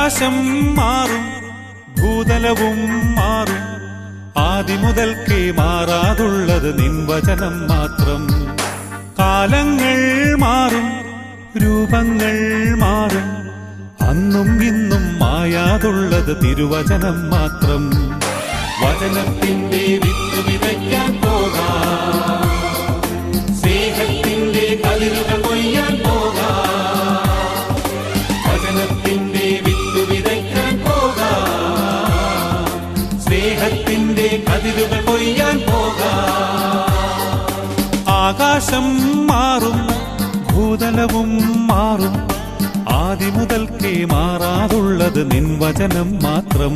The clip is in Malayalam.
ആകാശം മാറും, ഭൂതലവും മാറും, ആദിമുതൽക്കേ മാറാതുള്ളത് നിൻ വചനം മാത്രം. കാലങ്ങൾ മാറും, രൂപങ്ങൾ മാറും, അന്നും ഇന്നും മായാതുള്ളത് തിരുവചനം മാത്രം. വചനത്തിന്റെ വിത്ത് വിതയ്ക്കാൻ പോകാം, സ്നേഹത്തിന്റെ കതിരുകൾ കൊയ്യാൻ പോകാം. വചനത്തിന്റെ വിത്ത് വിതയ്ക്കാൻ പോകാം, സ്നേഹത്തിന്റെ കതിരുകൾ കൊയ്യാൻ പോകാം. ആകാശം മാറും, ഭൂതലവും മാറും, ആദിമുതൽക്കേ മാറാതുള്ളത് നിൻ വചനം മാത്രം.